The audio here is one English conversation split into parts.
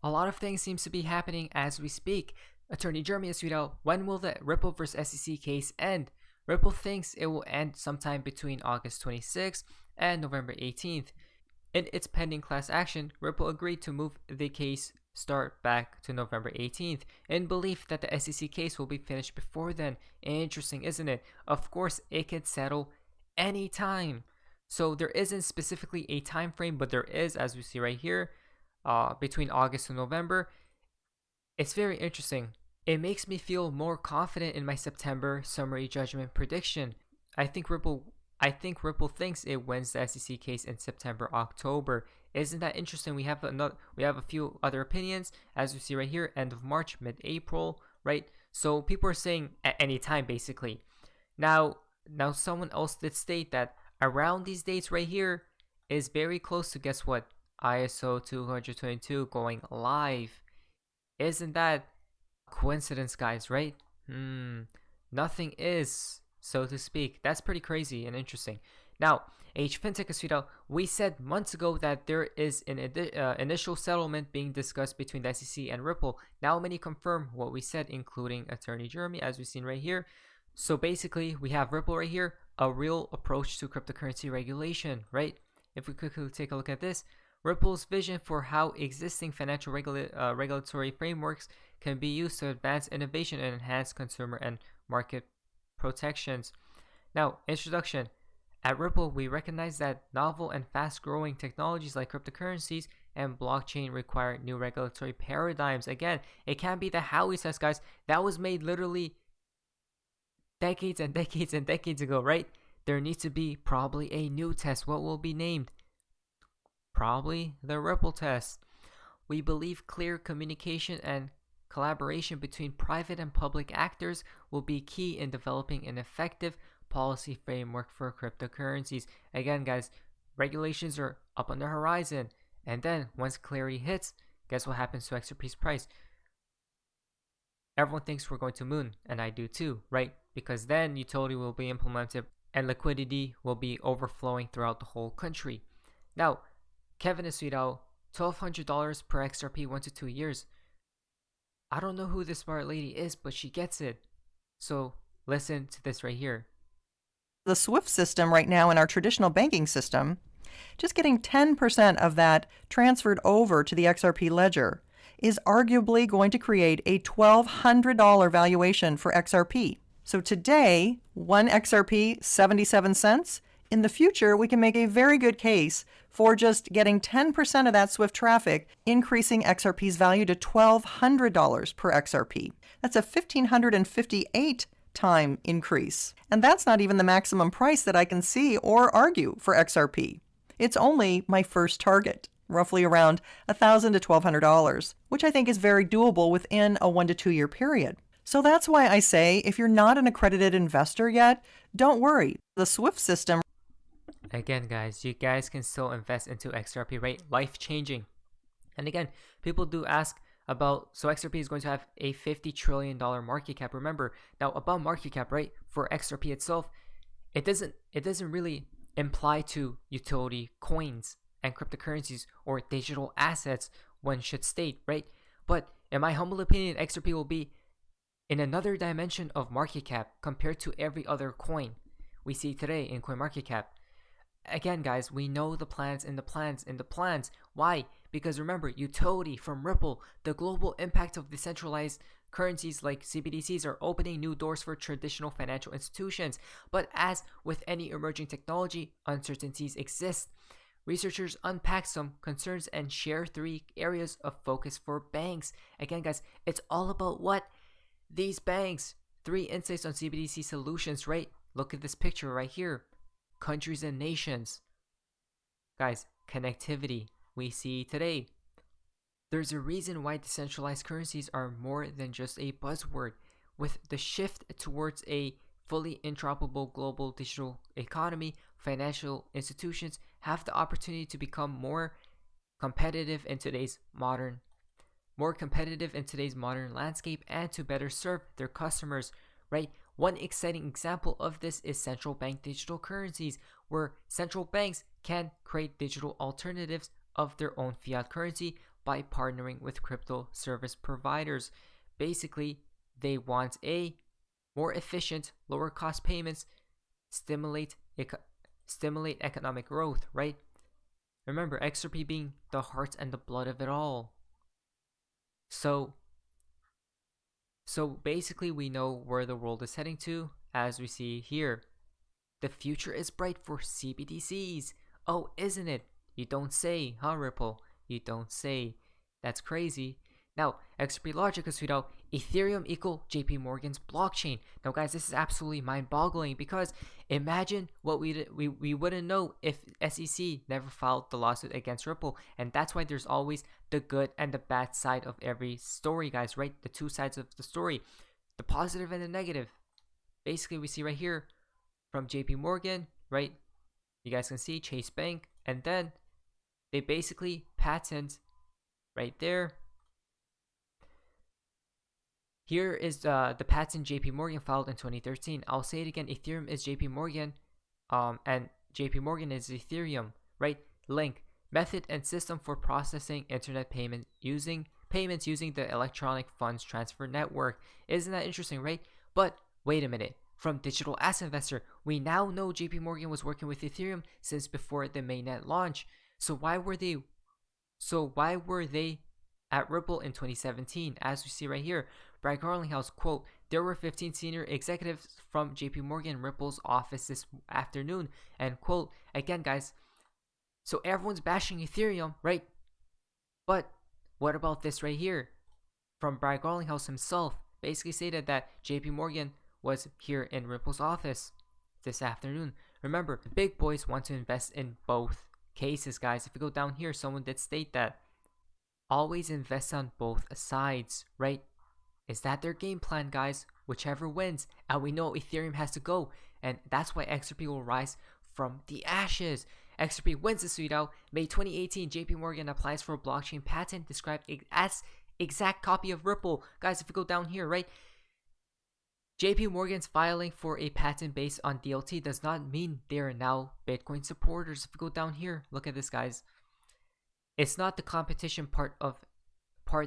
A lot of things seems to be happening as we speak. Attorney Jeremy has tweeted out, when will the Ripple vs. SEC case end? Ripple thinks it will end sometime between August 26th and November 18th. In its pending class action, Ripple agreed to move the case start back to November 18th in belief that the SEC case will be finished before then. Interesting, isn't it? Of course, it can settle anytime. So there isn't specifically a time frame, but there is, as we see right here, between August and November. It's very interesting. It makes me feel more confident in my September summary judgment prediction. I think Ripple thinks it wins the SEC case in September, October. Isn't that interesting? We have a few other opinions, as we see right here, end of March, mid-April, right? So people are saying at any time, basically. Now someone else did state that around these dates right here is very close to, guess what? ISO 222 going live. Isn't that coincidence, guys, right? Nothing is, so to speak. That's pretty crazy and interesting. Now, HFinTech has tweeted out, we said months ago that there is an initial settlement being discussed between the SEC and Ripple. Now many confirm what we said, including Attorney Jeremy, as we've seen right here. So basically, we have Ripple right here, a real approach to cryptocurrency regulation, right? If we quickly take a look at this, Ripple's vision for how existing financial regulatory frameworks can be used to advance innovation and enhance consumer and market protections. Now, introduction. At Ripple, we recognize that novel and fast-growing technologies like cryptocurrencies and blockchain require new regulatory paradigms. Again, it can't be the Howey test, guys. That was made literally decades and decades and decades ago, right? There needs to be probably a new test. What will be named? Probably the Ripple test. We believe clear communication and collaboration between private and public actors will be key in developing an effective policy framework for cryptocurrencies. Again, guys, regulations are up on the horizon, and then once clarity hits, guess what happens to XRP's price? Everyone thinks we're going to moon, and I do too, right? Because then utility will be implemented and liquidity will be overflowing throughout the whole country. Now, Kevin has tweeted out $1,200 per XRP 1 to 2 years. I don't know who this smart lady is, but she gets it. So listen to this right here. The SWIFT system right now in our traditional banking system, just getting 10% of that transferred over to the XRP ledger is arguably going to create a $1,200 valuation for XRP. So today, 1 XRP, 77 cents. In the future, we can make a very good case for just getting 10% of that SWIFT traffic, increasing XRP's value to $1,200 per XRP. That's a 1,558 time increase. And that's not even the maximum price that I can see or argue for XRP. It's only my first target, roughly around $1,000 to $1,200, which I think is very doable within a 1 to 2 year period. So that's why I say if you're not an accredited investor yet, don't worry. The SWIFT system. Again, guys, you guys can still invest into XRP, right? Life-changing. And again, people do ask about, so XRP is going to have a $50 trillion market cap. Remember, now about market cap, right? For XRP itself, it doesn't really imply to utility coins and cryptocurrencies or digital assets, one should state, right? But in my humble opinion, XRP will be in another dimension of market cap compared to every other coin we see today in CoinMarketCap. Again, guys, we know the plans and the plans and the plans. Why? Because remember, utility from Ripple, the global impact of decentralized currencies like CBDCs are opening new doors for traditional financial institutions. But as with any emerging technology, uncertainties exist. Researchers unpack some concerns and share 3 areas of focus for banks. Again, guys, it's all about what? These banks. 3 insights on CBDC solutions, right? Look at this picture right here. Countries and nations. Guys, connectivity we see today. There's a reason why decentralized currencies are more than just a buzzword. With the shift towards a fully interoperable global digital economy, financial institutions have the opportunity to become more competitive in today's modern landscape and to better serve their customers, right? One exciting example of this is central bank digital currencies, where central banks can create digital alternatives of their own fiat currency by partnering with crypto service providers. Basically, they want a more efficient, lower cost payments, stimulate economic growth, right? Remember, XRP being the heart and the blood of it all. So basically we know where the world is heading to, as we see here. The future is bright for CBDCs. Oh, isn't it? You don't say, huh, Ripple? You don't say. That's crazy. Now, XRP logic is Ethereum equal JP Morgan's blockchain. Now, guys, this is absolutely mind-boggling because imagine what we wouldn't know if SEC never filed the lawsuit against Ripple, and that's why there's always the good and the bad side of every story, guys. Right? The two sides of the story, the positive and the negative. Basically, we see right here from JP Morgan, right? You guys can see Chase Bank, and then they basically patent right there. Here is the patent JP Morgan filed in 2013. I'll say it again. Ethereum is JP Morgan, and JP Morgan is Ethereum, right? Link, method and system for processing internet payments using the electronic funds transfer network. Isn't that interesting, right? But wait a minute. From Digital Asset Investor, we now know JP Morgan was working with Ethereum since before the mainnet launch. So why were they at Ripple in 2017? As we see right here, Brad Garlinghouse, quote, there were 15 senior executives from JP Morgan Ripple's office this afternoon, end quote. Again, guys, so everyone's bashing Ethereum, right? But what about this right here? From Brad Garlinghouse himself, basically stated that JP Morgan was here in Ripple's office this afternoon. Remember, the big boys want to invest in both cases, guys. If you go down here, someone did state that always invest on both sides, right? Is that their game plan, guys? Whichever wins. And we know Ethereum has to go. And that's why XRP will rise from the ashes. XRP wins the suit out. May 2018, JP Morgan applies for a blockchain patent described as exact copy of Ripple. Guys, if you go down here, right? JP Morgan's filing for a patent based on DLT does not mean they are now Bitcoin supporters. If you go down here, look at this, guys. It's not the competition part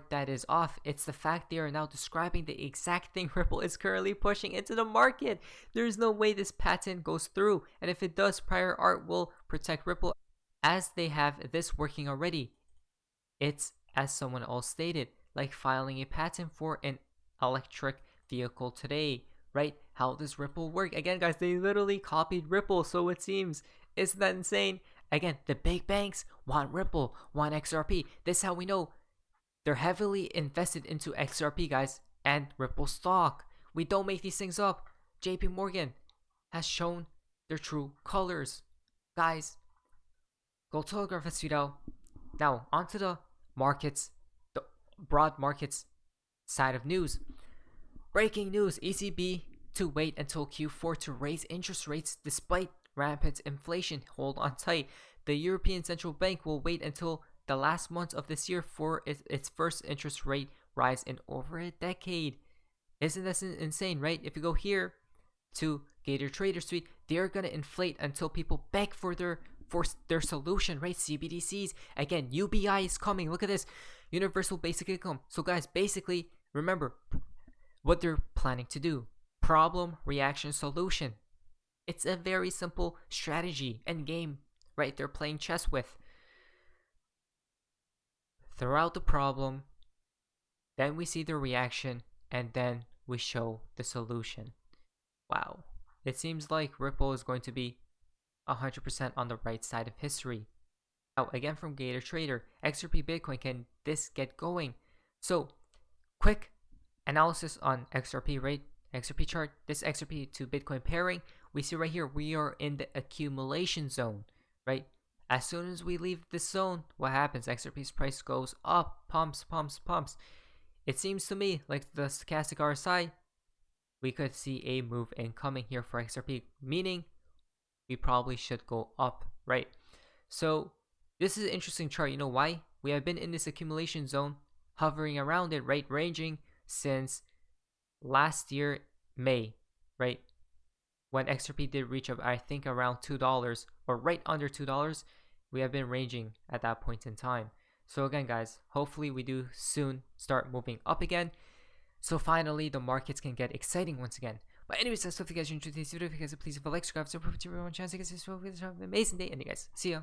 that is off. It's the fact they are now describing the exact thing Ripple is currently pushing into the market. There's no way this patent goes through. And if it does, prior art will protect Ripple as they have this working already. It's, as someone else stated, like filing a patent for an electric vehicle today, right? How does Ripple work? Again, guys, they literally copied Ripple, so it seems. Isn't that insane? Again, the big banks want Ripple, want XRP. This is how we know they're heavily invested into XRP, guys, and Ripple stock. We don't make these things up. JP Morgan has shown their true colors. Guys, go telegraph this video. Now, onto the markets, the broad markets side of news. Breaking news, ECB to wait until Q4 to raise interest rates despite rampant inflation. Hold on tight. The European Central Bank will wait until the last month of this year for its first interest rate rise in over a decade. Isn't this insane, right? If you go here to Gator Trader Suite, they're going to inflate until people beg for their solution, right? CBDCs. Again, UBI is coming. Look at this. Universal Basic Income. So guys, basically, remember what they're planning to do. Problem, reaction, solution. It's a very simple strategy and game, right? They're playing chess with. Throw out the problem, then we see the reaction, and then we show the solution. Wow. It seems like Ripple is going to be 100% on the right side of history. Now, again from Gator Trader, XRP Bitcoin, can this get going? So, quick analysis on XRP, right? XRP chart, this XRP to Bitcoin pairing, we see right here, we are in the accumulation zone, right? As soon as we leave this zone, what happens? XRP's price goes up, pumps. It seems to me like the stochastic RSI, we could see a move incoming here for XRP, meaning we probably should go up, right? So this is an interesting chart. You know why? We have been in this accumulation zone, hovering around it, right? Ranging since last year, May, right? When XRP did reach up, I think around $2 or right under $2, we have been ranging at that point in time. So again, guys, hopefully we do soon start moving up again. So finally, the markets can get exciting once again. But anyways, that's all if you guys enjoyed today's video. If you guys please leave a like, subscribe, so perfect everyone. Chance to get this have an amazing day. And you guys, see ya.